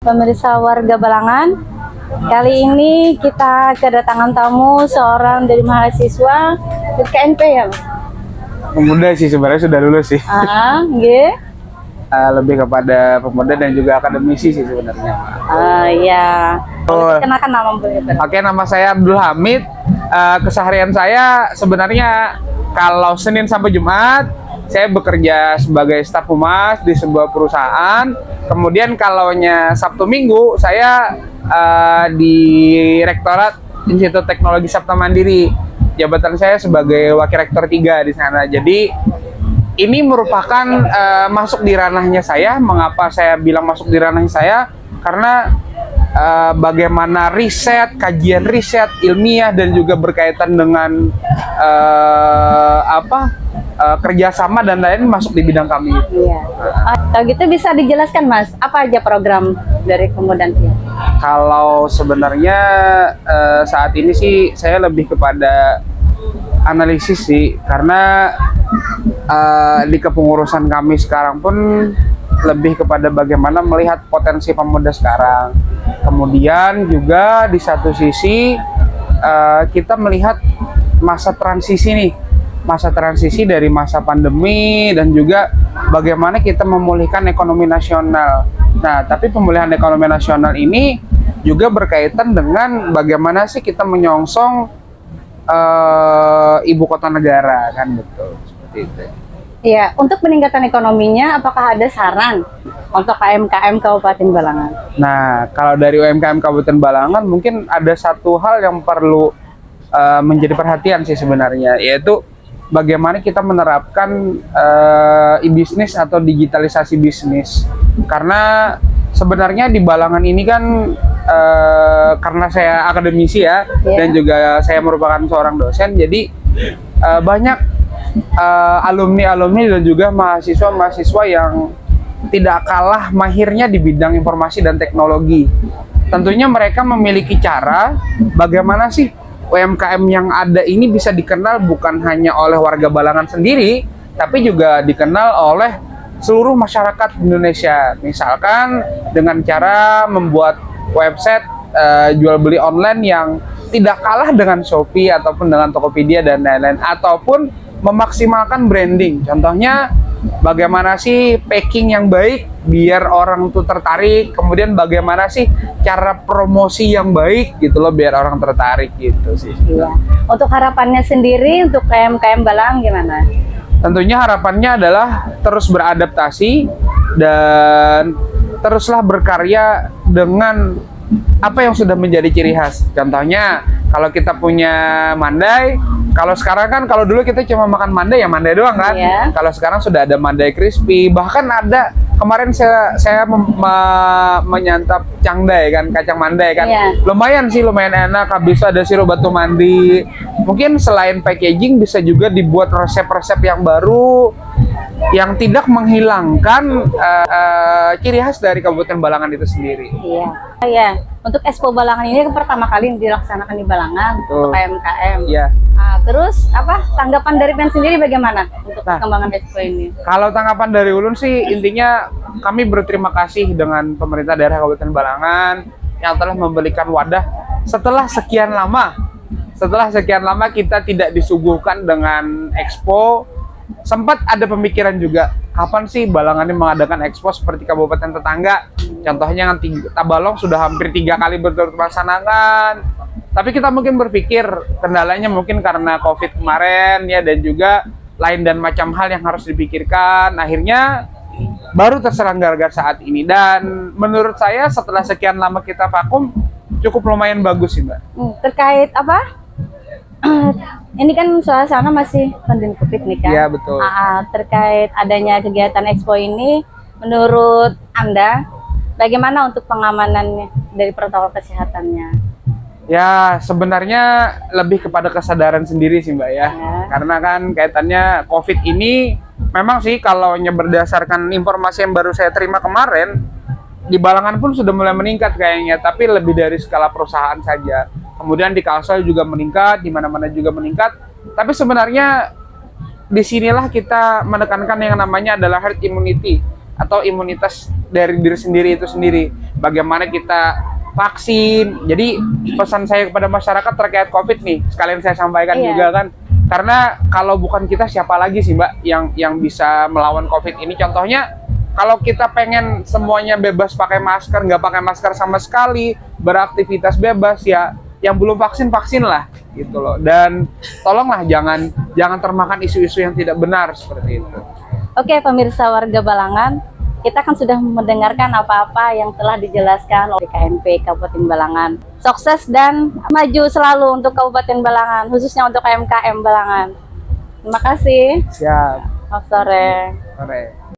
Pemirsa warga Balangan, kali ini kita kedatangan tamu seorang dari mahasiswa di KNP ya, Mas? Pemuda sih sebenarnya, sudah lulus sih. Nggih. Lebih kepada pemuda dan juga akademisi sih sebenarnya. Iya. Kenalkan nama beliau. Oke, nama saya Abdul Hamid. Keseharian saya sebenarnya kalau Senin sampai Jumat saya bekerja sebagai staf humas di sebuah perusahaan. Kemudian kalaunya Sabtu Minggu saya di Rektorat Institut Teknologi Sabta Mandiri. Jabatan saya sebagai Wakil Rektor 3 di sana. Jadi ini merupakan masuk di ranahnya saya. Mengapa saya bilang masuk di ranahnya saya? Karena bagaimana riset, kajian riset ilmiah dan juga berkaitan dengan kerjasama dan lain masuk di bidang kami. Iya. Kalau gitu bisa dijelaskan, Mas, apa aja program dari Kemudan Tia? Kalau sebenarnya saat ini sih saya lebih kepada analisis sih, karena di kepengurusan kami sekarang pun lebih kepada bagaimana melihat potensi pemuda sekarang. Kemudian juga di satu sisi kita melihat masa transisi nih, masa transisi dari masa pandemi dan juga bagaimana kita memulihkan ekonomi nasional. Nah, tapi pemulihan ekonomi nasional ini juga berkaitan dengan bagaimana sih kita menyongsong ibu kota negara, kan, betul seperti itu. Iya, untuk peningkatan ekonominya apakah ada saran untuk UMKM Kabupaten Balangan? Nah, kalau dari UMKM Kabupaten Balangan mungkin ada satu hal yang perlu menjadi perhatian sih sebenarnya, yaitu bagaimana kita menerapkan e-bisnis atau digitalisasi bisnis. Karena sebenarnya di Balangan ini kan karena saya akademisi ya, dan juga saya merupakan seorang dosen, jadi banyak alumni-alumni dan juga mahasiswa-mahasiswa yang tidak kalah mahirnya di bidang informasi dan teknologi. Tentunya mereka memiliki cara bagaimana sih UMKM yang ada ini bisa dikenal bukan hanya oleh warga Balangan sendiri, tapi juga dikenal oleh seluruh masyarakat Indonesia. Misalkan dengan cara membuat website jual beli online yang tidak kalah dengan Shopee ataupun dengan Tokopedia dan lain-lain, ataupun memaksimalkan branding. Contohnya bagaimana sih packing yang baik biar orang tuh tertarik, kemudian bagaimana sih cara promosi yang baik gitu loh biar orang tertarik gitu sih. Iya. Untuk harapannya sendiri untuk UMKM Balangan gimana? Tentunya harapannya adalah terus beradaptasi dan teruslah berkarya dengan apa yang sudah menjadi ciri khas. Contohnya kalau kita punya mandai, kalau sekarang kan, kalau dulu kita cuma makan mandai ya mandai doang kan. Kalau sekarang sudah ada mandai crispy, bahkan ada kemarin saya menyantap cangdai kan, kacang mandai kan. Lumayan sih, lumayan enak. Habis ada sirup batu mandi. Mungkin selain packaging bisa juga dibuat resep-resep yang baru yang tidak menghilangkan ciri khas dari Kabupaten Balangan itu sendiri. Iya. Untuk Expo Balangan ini pertama kali dilaksanakan di Balangan untuk UMKM. Iya. Terus tanggapan dari PEN sendiri bagaimana untuk perkembangan Expo ini? Kalau tanggapan dari Ulun sih intinya kami berterima kasih dengan pemerintah daerah Kabupaten Balangan yang telah memberikan wadah setelah sekian lama. Setelah sekian lama kita tidak disuguhkan dengan Expo. Sempat ada pemikiran juga, kapan sih Balangan ini mengadakan Expo seperti kabupaten tetangga? Contohnya kan Tabalong sudah hampir 3 kali berturut melaksanakan. Tapi kita mungkin berpikir kendalanya mungkin karena COVID kemarin ya, dan juga lain dan macam hal yang harus dipikirkan. Akhirnya baru terselenggarakan saat ini. Dan menurut saya setelah sekian lama kita vakum, cukup lumayan bagus sih, Mbak. Terkait apa? Ini kan suasana masih pandemi COVID nih kan? Iya, betul. Terkait adanya kegiatan Expo ini, menurut Anda, bagaimana untuk pengamanannya dari protokol kesehatannya? Ya, sebenarnya lebih kepada kesadaran sendiri sih, Mbak ya. Karena kan kaitannya COVID ini, memang sih kalau berdasarkan informasi yang baru saya terima kemarin, di Balangan pun sudah mulai meningkat kayaknya, tapi lebih dari skala perusahaan saja. Kemudian di Kalsel juga meningkat, di mana-mana juga meningkat. Tapi sebenarnya disinilah kita menekankan yang namanya adalah herd immunity atau imunitas dari diri sendiri itu sendiri. Bagaimana kita vaksin. Jadi pesan saya kepada masyarakat terkait COVID nih, sekalian saya sampaikan juga kan. Karena kalau bukan kita siapa lagi sih Mbak yang bisa melawan COVID ini? Contohnya kalau kita pengen semuanya bebas pakai masker, nggak pakai masker sama sekali, beraktivitas bebas ya, yang belum vaksin vaksin lah gitu loh. Dan tolonglah jangan termakan isu-isu yang tidak benar seperti itu. Oke, pemirsa warga Balangan, kita kan sudah mendengarkan apa-apa yang telah dijelaskan oleh KNP Kabupaten Balangan. Sukses dan maju selalu untuk Kabupaten Balangan, khususnya untuk UMKM Balangan. Terima kasih. Siap. Selamat sore. Sore.